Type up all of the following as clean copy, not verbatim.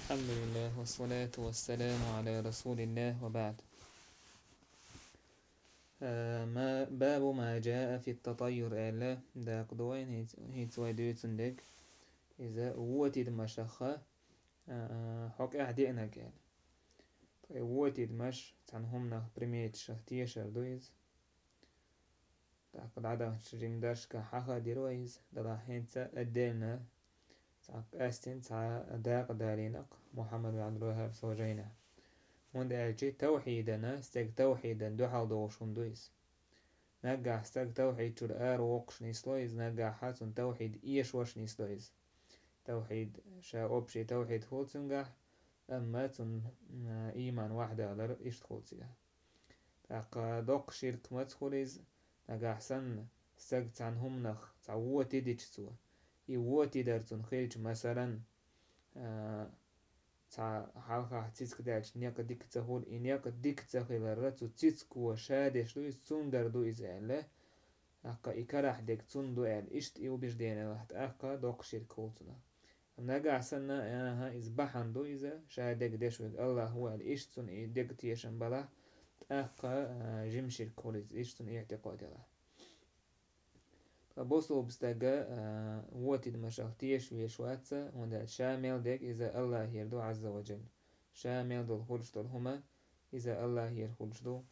الحمد لله والصلاة والسلام على رسول الله وبعد. ما باب ما جاء في التطير ألا دا قدوين هيت ويدوتن دك إذا ووتد مشخة حق أعدئنا قال طيب ووتد مش تنهمنا برميت شهتية شردويز تاقد عدا شريم داش كحاها ديرويز دا حينتا أدلنا تاق أستن تا داق دارينق محمد بن عبد الوهاب سوجينا وند ألجي توحيدنا استك توحيدا دو حال دوشون دويز نجح استك توحيد شر وقش نيسلويز نجح حاتون توحيد إيش وش نيسلويز توحيد شا أوبشي توحيد خولتنجح أما تون إيمان واحدة على إيش تخولتيها تاق دوق شرك مدخوليز نجح سن استك تعنهم نخ تعوتي ديتشتوا يوتي درتون خيلج مثلا تا حالها تيسك دالش نياك ديك تهول إنياك ديك تهول الرتو تيسك وشادش دويس تندر دويس ألا أقا إكراح ديك تندو أل إشت إيو بيش دينا لحت أقا دوق شيرك هولتنا نقع سنة أنها إزبحان دويزة شادك ديشوك الله هو الإشتون إي ديك تيشن بلا أقا جيم شيرك هوليز إشتون إي اعتقاد الله بوصلوا بستاقة واتد مشاختيش ويشواتسا وندا شامل ديك إذا الله يردو عز وجل شامل دول خرج دول هما إذا الله يرخرج دو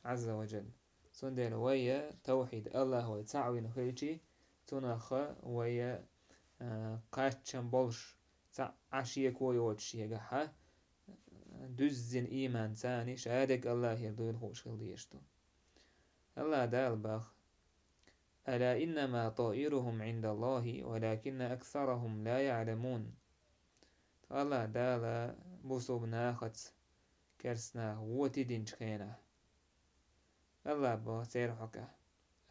عز وجل سندل ويا توحيد الله هو تعوين خيلشي تنخ ويا قاتشن بولش عشيك ويوتش يقحا دزن إيمان ثاني شهادك الله يردو الخوش خلديشتو الله دال باخ ألا إنما طائرهم عند الله ولكن أكثرهم لا يعلمون الله دالا بوصوب ناخت كرسنا وتدين شخينا الله بوصير حكا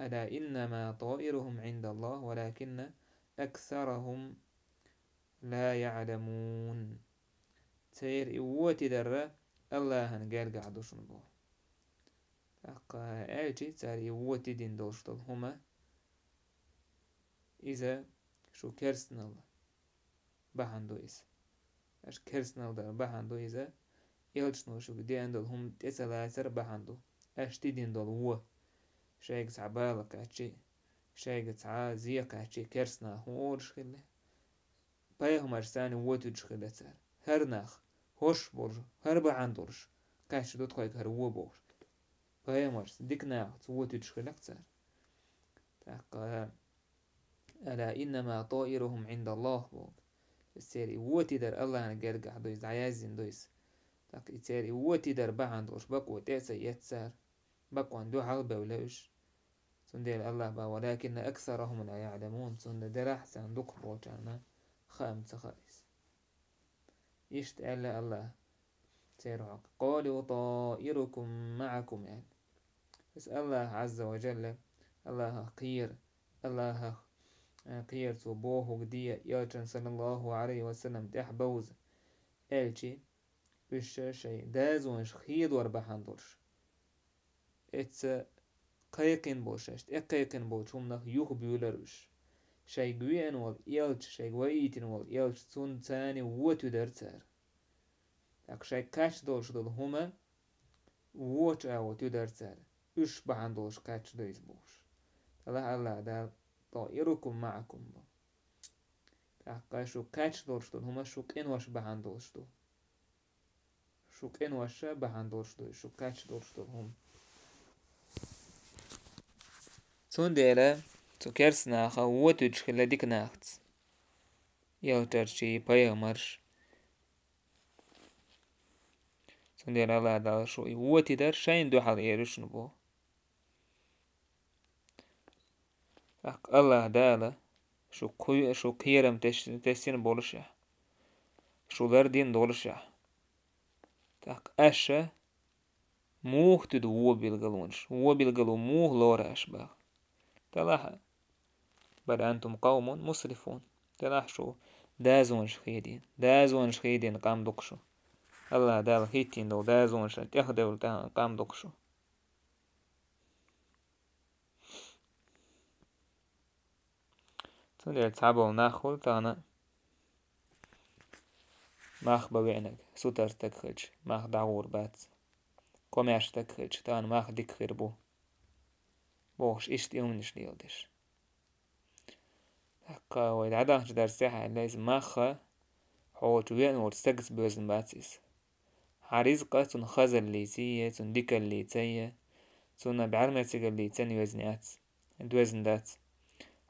ألا إنما طائرهم عند الله ولكن أكثرهم لا يعلمون سير وتدر الله هنقال قعدوش نبو أقا ألجي سير وتدين دوشتل هما إذا شو كرسنال بحندو إذا أش كرسنال دا بحندو إذا يلجنو شو دي عندل هم تسلاسر بحندو أش تدين دول هو شايق تعبالك أشي شايق تعا زيك أشي كرسنا هورش خلي بايهم أرساني ووتوش خلي سار هرناخ هوش بورج هر بحندورش كاش دوت خايك هر هو بورج بايهم أرس ديك ناخ ووتوش خلي سار تاقا ألا إنما طائرهم عند الله بوك السيري ووتي در الله نقرقع دويس عيازين دويس تاك السيري ووتي در بحندوش بقو تأسا يتسار بقو عندو حلبة ولوش سنديل الله با ولكن أكثرهم لا يعلمون سند درح سندوق بوچانا خامس خالص يشت ألا الله سيرعق قالوا طائركم معكم يعني بس الله عز وجل الله خير الله قير صبوه ودية يالجن صلى الله عليه وسلم تحبوز ألجي بش شيء دازونش خيد وربحندورش اتس قيقين بوششت اقيقين بوشوم نخ يوخ بيولروش شيء قوين وال يالج شيء قويتين وال يالج سون تاني ووتو درتار اك شيء كاش دولش دول هما ووش اوتو درتار اش بحندورش كاش دويس بوش الله دال طائركم معكم تحقا شو كاتش دورشتو هما شو كين بهاندورشتو شو كين بهاندورشتو شو كاتش دورشتو هم تون ديلا تو كيرس ناخا ووتوش خلا ديك ناخت يوترشي بايغمرش تون ديلا الله دال شو ووتي در شاين دو حال ايروش نبو الله دالا شو كيرم تسين بولشة شو دردين دولشة تاك أشة موه تدو هو بالقلونش هو بالقلو موه لورا أشباه تلاح بل أنتم قوم مسرفون تلاح شو دازونش خيدين قام دقشو الله دال هيتين دو دازونش تخدول قام دقشو تندير تعبوا ناخل تانا ماخ بوينك سوتر تكخج ماخ دعور بات كوماش تكخج تان ماخ ديك خيربو بوش إشت يومنش ليلدش هكا ويدعدا جدار ساحة لازم ماخا حوت وين ورستقس بوزن باتسيس حريزقة تون خزر ليتية تون ديكا ليتية تون بعرمتك ليتين وزنات دوزن دات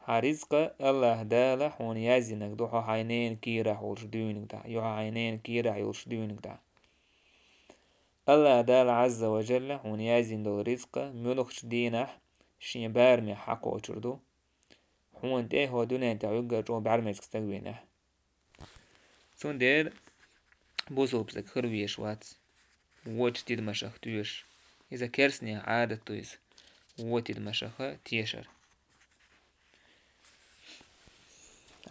حريزقة الله دالة حون يازنك دوحو حينين كيرا حولش ديونك دا يوحو حينين كيرا حولش ديونك دا الله دال عز وجل حون يازن دو رزقة ملوخش دينح شين بارمي حقو وچردو حون تيه هو دونين تعيقا جو بعرمتك استقوينح تون دير بوزو بسك خرويش وات ووش تيد مشاخ تويش إذا كرسني عادة تويز ووتيد مشاخ تيشر.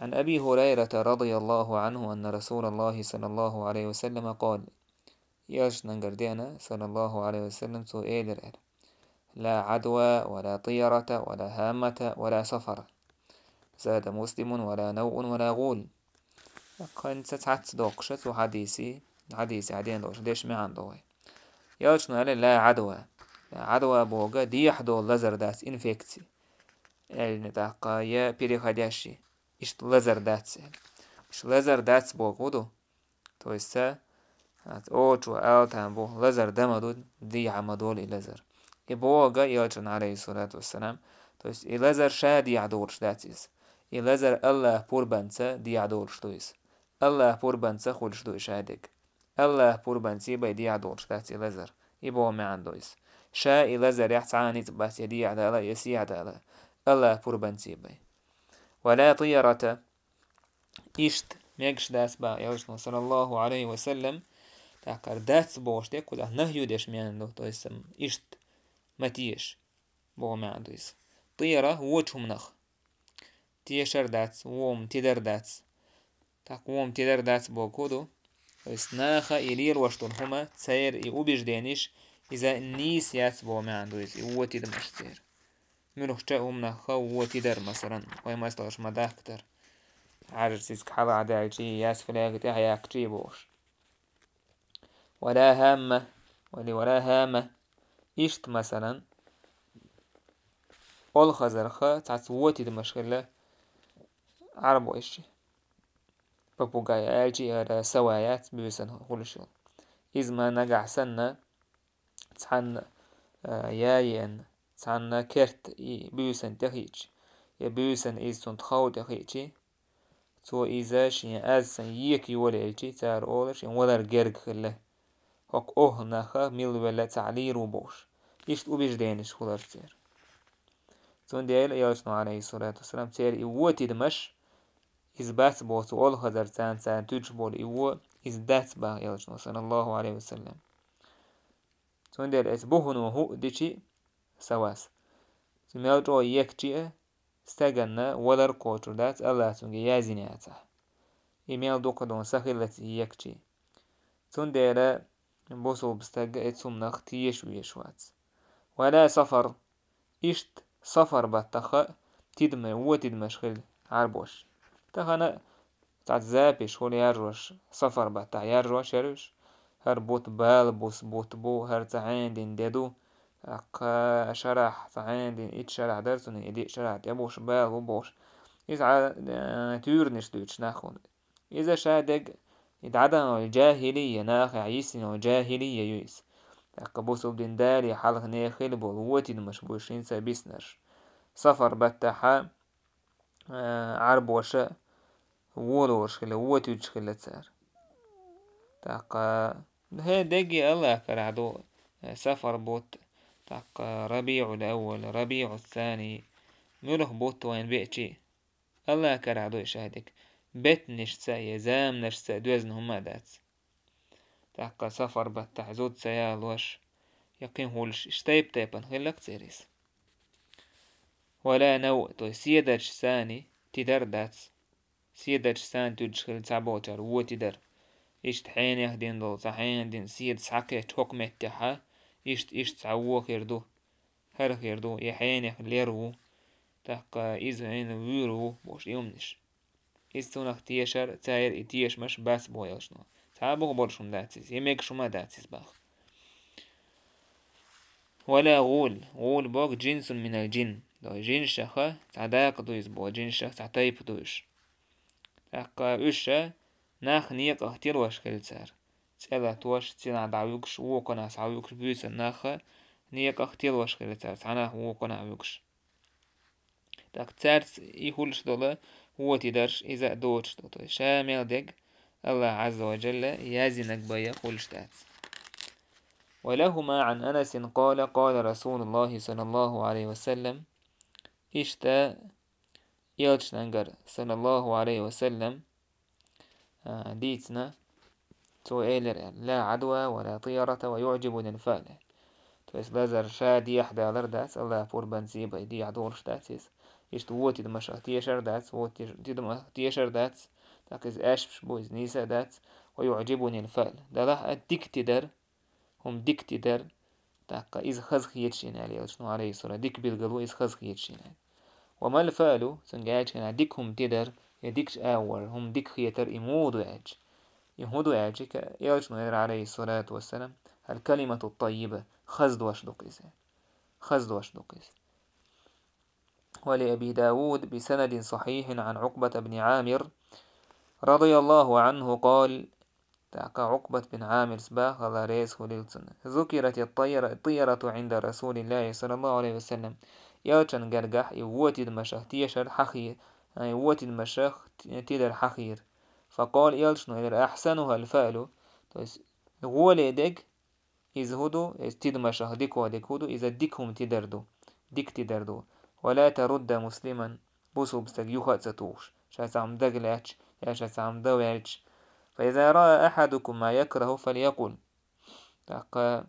عن أبي هريرة رضي الله عنه أن رسول الله صلى الله عليه وسلم قال ياش ننقردينا صلى الله عليه وسلم سؤال لا عدوى ولا طيرة ولا هامة ولا سفر زاد مسلم ولا نوء ولا غول قد تتعت دوقشت وحديثي عدين دوش ديش ما عنده ياش نقول لا عدوى بوغا ديحدو لزر دات انفكتي يعني تاقا يا بيريخادياشي إشت لزر داتس إش لزر داتس بوغودو تويستا هات أوتو آلتان بو لزر دمدو دي عمدول لزر إبوغا يالشن عليه الصلاة والسلام تويس لزر شا دي عدورش داتس لزر الله بوربانسا دي عدورش تويس الله بوربانسا خولش دويش هادك الله بوربانسي باي دي عدورش داتس لزر إبوغا ما عندويس شا لزر يحتعاني تباس يدي عدالة يسي عدالة الله بوربانسي باي ولا طيرة إشت ميقش داس با يوشن صلى الله عليه وسلم تاكر داس بوش ديك وده نهيو ديش مياندو تويسم إشت متيش بو ما عندو يس طيرة ووچهم نخ تيشر داس ووم تدر داس تاك ووم تدر داس بو كودو تويس ناخا إلير وشتون هما تسير إيو بيجدينيش إذا نيس ياس بو ما عندو يس إيو تدمش تسير منوخ جاءهم نخا ووتدر مثلا ويما استغش مداه كتر عارج سيسك حلا عدايجي ياس فلاغتي هياكتي بوش ولا هامة ولا هامة إشت مثلا أول خزرخة تعتوتي دمشغلة عربو إشي بابوغايا آجي على سوايات بيسن كل شغل إذ ما نقع سنة تحن ياين تحن كرت بيسن تخيج يبيسن إيسون تخاو تخيجي تو إذا شين أزسن يك يوليجي تار أولش ولر جرج خله هك نخا ميل ولا تعلير وبوش إشت وبيش دينش خلر تير تون ديال يالشنو عليه الصلاة والسلام تير إيوتي دمش إز باس بوس أول خزر سان توج بول إيو إز دات با يالشنو صلى الله عليه وسلم تون ديال إس بوهن وهو ديشي سواس تميل جو يكجي استغنى ولر كوتر دات الله تونجي يازينياته إيميل دوكا دون سخيلت يكجي تون ديال بوسو بستغ اتسوم نخ تيش ويشوات ولا سفر إشت سفر باتخا تدمشخل عربوش تخنا تعزابي شغل يرجوش سفر باتع يرجوش يرجوش هر بوت بال بوس بوت بو هر تعين دين ديدو اقا شرح تعين دين ات شرح درسون ادي شرح يبوش بال وبوش يسعى تيورنش دوش ناخون إذا شادق يدعدن الجاهلية ناخي عيسين الجاهلية يويس اقبوسو بدين داري حلق نيخيل بول ووتي دمشبوشين سابيسنر سفر باتحا عرب وشا وولوش خلا ووتيوش خلا تسار تاقا هي دقي الله كرعدو سفر بوت تاقا ربيع الأول ربيع الثاني ملوح بوت وين بيأتي الله كرعدو يشاهدك بيت نشتا يزام نشتا دوزن هما دات تاقا سفر باتح زود سيال وش يقين هولش اشتايب تايبان خلق تيريس ولا نوء تو سيداش ثاني تدر داتس سيداش ثاني تدخل تعبوتر هو تدر إشت حين يهدين دو تحين دين سيد سحكي حكمة تحا إشت تعوو خيردو هر خيردو يحين يخليرو تحقا إذا هين ويرو بوش يومنش إستونخ تيشر تاير إتيش مش باس بويلشنو تعبوه برشم داتيس يميك شما داتيس باخ. ولا غول بوك جنس من الجن دو جن شخة تعداق دويس بو جن شخ تعتيب دويش أقا أشا ناخ نيق اختير واش كالتسار تسألا توش تسينا دعوكش ووقنا سعوكش بيس ناخ نيق اختير واش كالتسار تعنا ووقنا عوكش تاك تسارس يهولش دولا هو تدرش إذا دوتش دولا شامل دق الله عز وجل يازنك بيا خولش تاتس. ولهما عن أنس قال قال رسول الله صلى الله عليه وسلم إشتا يلشننجر صلى الله عليه وسلم ديتنا تو إيلر لا عدوى ولا طيرة ويعجبني الفعل تويس لازر شادي أحدا لرداس الله فور بنسيبا دي عدورش داتيس إشت ووتي دمشا تيشر داتس ووتي دم تيشر داتس تاكيز أشبش بويز نيسا داتس ويعجبني الفعل دلح الدكتدر هم دكتدر تاكا إذ خزخ يتشين عليه شنو عليه الصلاة ديك بالقلو إذ خزخ يتشين وما الفعل سنجاج كان ديكهم تدر يديكش أول هم ديك خيتر يمودو عاج يالشنو عليه الصلاة والسلام الكلمة الطيبة خزد واش دقيس. ولأبي داود بسند صحيح عن عقبة بن عامر رضي الله عنه قال تاكا عقبة بن عامر سباخ الله ريس وليلتن ذكرت الطيرة عند رسول الله صلى الله عليه وسلم يالشن قرقح يوتي المشاخ تيشر حخير يوتي المشاخ تيدر حخير فقال يالشنو إذا أحسنها الفعل غولي ديك إذ هدو تيد مشاخ ديكو هدو إذا ديكهم تدردو ولا ترد مسلما بوسو بستك يوخات ستوش شاس عم دقلاتش يا شاس عم دوالش فإذا رأى أحدكم ما يكره فليقل تاقا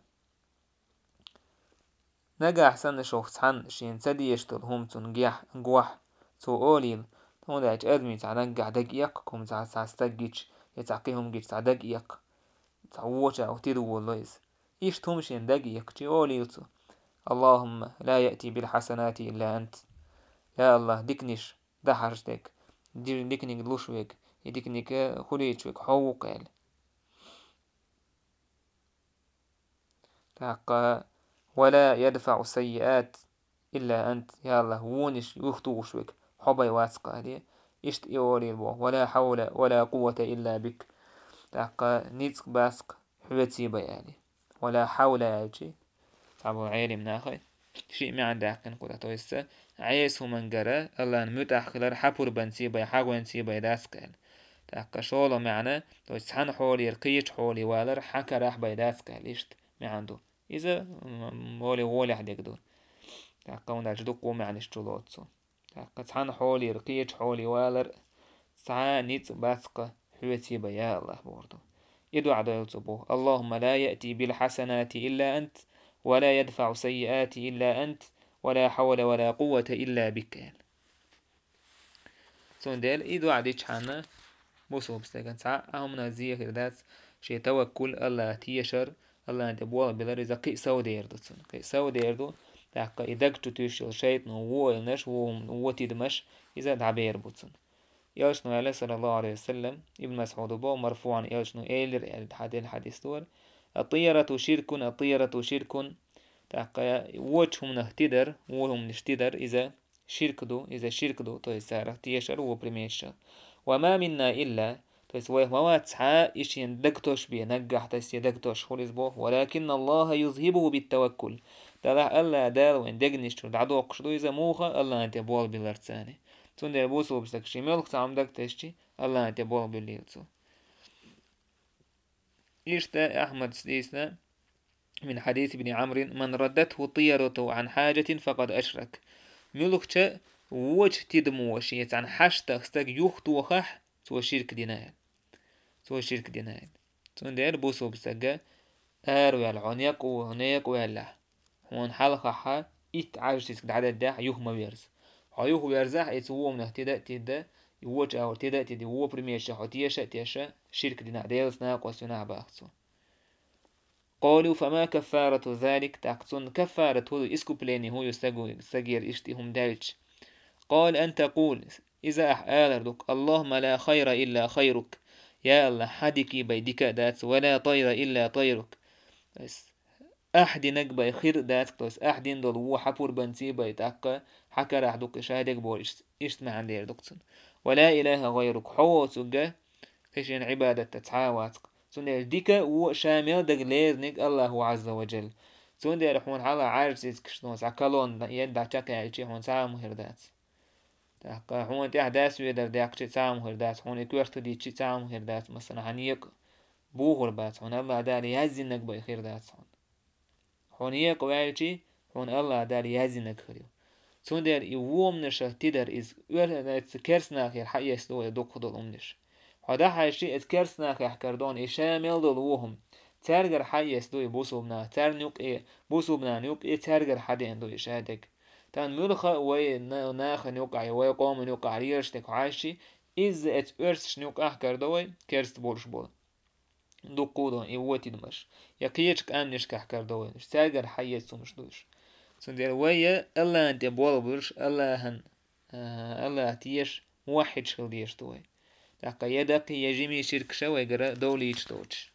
نجا أحسن شخص حن شين سدي يشتل هم تنجح جوح تو أوليل تون داج أدمي تعدق دقيقكم تعستجيش يتعقيهم جيش تعدقيق تعوش أو تدو ليس إيش توم شين دقيق تي أوليل تو اللهم لا يأتي بالحسنات إلا أنت يا الله ديكنيش دحرجتك ديكنيك لوشوك يديكنيك خليتشوك حوق قال تاقا ولا يدفع السيئات إلا أنت يا الله وونش يخطوشوك حبي واسقة هذه إشت إيوري ولا حول ولا قوة إلا بك تاقا نيتك باسق حوتي بيالي ولا حول ياجي تعبو عيلي مناخي شيء ما عندك نقول تويسا عيسو من جرا الله نموت أخلر حبور بنسيبا حاجو نسيبا داسكال تاقا شولو معنا تويس حن حولي رقيش حولي والر حكا راح بيداسكال إشت ما عنده إذا مولي حديك دور تاقا ونداج دوقو معنيش تولوتسو تاقا حن حولي رقيش حولي والر سعى نيت باسقة حوتي بيا الله بوردو يدو عدو يلتبوه اللهم لا يأتي بالحسنات إلا أنت ولا يدفع سيئات إلا أنت ولا حول ولا قوة إلا بك سونديل إيدو عديش حانا بوسو بستيقن سعى أهم نازيه كردات شي توكل الله تيشر الله تبوال بلار إذا قيساو ديردو تاقا إدقتو تيشل شيط نوو إلنش وو تيدمش إذا دعبير بوتسن يالشنو عليه صلى الله عليه وسلم ابن مسعود بو مرفوعا يالشنو إيلر الحديث دور الطيرة شرك تاقا وجهم نهتدر وهم نشتدر إذا شرك دو تو يسارة تيشر وبرميشر وما منا إلا تسويه واتسحا إشين دكتوش بيه نجح تسي دكتوش خلص بوه ولكن الله يذهبه بالتوكل تلا ألا دال وين دقنشتو دعدو قشدو إذا موخا الله أنت بوال بالارتساني تون دير بوسو بسكشي ملك تعم دكتشتي الله أنت بوال بالليلتو إشتا أحمد سليسنا من حديث ابن عمرو من ردته طيرته عن حاجة فقد أشرك ملكش وجه تدموش عن حاجة استك يخت وخح سوى شرك دينار تون دير بوسو بسجا ويا العنيق وهنيق ويلا هون حلقة إت عاجتك دعدد ده يوه ما بيرز هيوه بيرزح يتوه من تدا يوجه أو تدا هو برميشة تيشا شرك دينار ديلس ناقص باخسو قالوا فما كفارة ذلك تاقصن كفارة هو اسكو بلاني هو يستجير اشتهم دالش قال أن تقول إذا أحالردك اللهم لا خير إلا خيرك يا الله حدكي بيدك دات ولا طير إلا طيرك بس أحد نقبا خير دات بس أحد دول هو حبور بنتي بيتاقا حكر أحدك شهدك بول إشتما عن دير دكتن ولا إله غيرك حوصك خشين عبادة تتعاواتك سندر ديكا وشامل دقليرنك الله عز وجل سندر حون حالا عارسيس كشنوس عكالون يدع تاكا يلشي حون سامو هردات تاكا حون تحداس ويدر داك تي سامو هردات حون يكوشت دي تي سامو هردات مثلا هنيك بوهر بات حون الله دار يزنك بخير دات حون يك ويلشي حون الله دار يزنك خريو سندر يوم نشه تدر إز كرسنا خير حيس لو يدوك خدل أمنش هذا حاجة إذكرسنا كحكردون إشامل دلوهم ترجر حيس دوي بوسوبنا ترنيوك إيه بوسوبنا نيوك إيه ترجر حدين دوي شادك تان ملخا وي ناخ نيوك عي وي قوم نيوك عريرشتك عايشي إز إت إرسش نيوك أحكر دوي كرست بولش بول دقودون إيه واتي دمش يكيشك أنش كحكر دوي ترجر حيس سومش دوش سندير ويا الله أنت بول بولش الله هن الله تيش موحد شغل ديش دوي تاقا يدق يجمي شرك شوى قرأ دولي يشتوش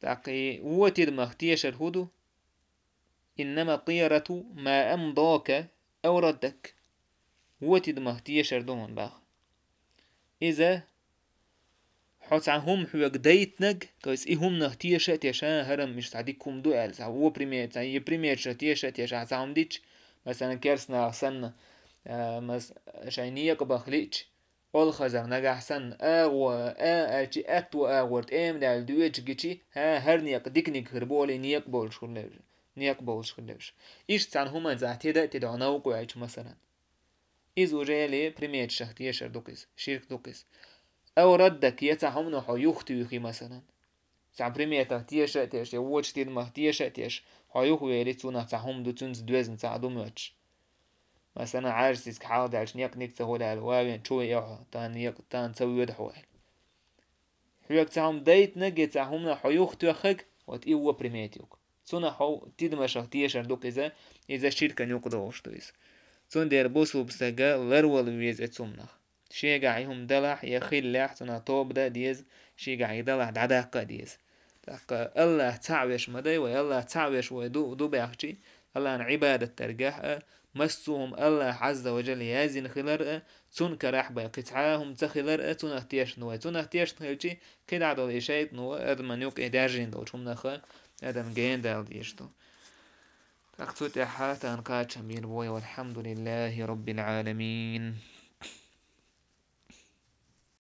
تاقي واتد مختيش الهدو إنما الطيرة ما أمضاك أو ردك واتد مختيش الدون باخ إذا حوت عنهم حوق ديتنك كويس إهم نختيش تيشا هرم مش تعديكم دوال هو بريمير تاي بريمير شتيشا تيشا عم ديش مثلا كيرسنا سنة مس شاينية كبخليش أول خزر نجح سن أجي أتو أورد دال دويج جيتشي هرنيك ديكنيك هربولي نيك بولش خليش نيك بولش خليش إيش تان هما زعتيدا تدعنا وقوعيش مثلا إذا جالي بريمير شختية شردوكس شيرك دوكس أو ردك يتعهم نحو يختي مثلا سام بريمير تختية شتيش يوش تيد مختية شتيش حيوخو يلي تونا تعهم دو تنز دوزن تعدو موتش مثلا عارسيس كحاول دالش نيق نيك تهول على الواوين شو يوحو تان نيق تان تسوي ودحوه حيوك تعهم دايت نجي تعهم حيوخ توخك وتيوه بريميتيوك سونا حو تيد مشاختية شردوك إذا شركة نيوك دوش تويس سون دير بوسو بسجا لرول ويز اتسومنخ شيء قاعيهم دلح يخيل لاح سونا توب دا ديز شيء قاعي دلح دعداقة ديز تاقا الله تعويش مدي ويالله تعويش ويدو بيحكي الله عن عبادة ترجح مسوهم الله عز وجل يازن خلر تون كراح قطعاهم تخلر تون اختياش نوى تون اختياش نهلشي كده عدل إشايت نوى أدم نيوك إدارجين دول شم نخا أدم جين دال ديشتو تقصد حالة أنقاط شمير بوي والحمد لله رب العالمين.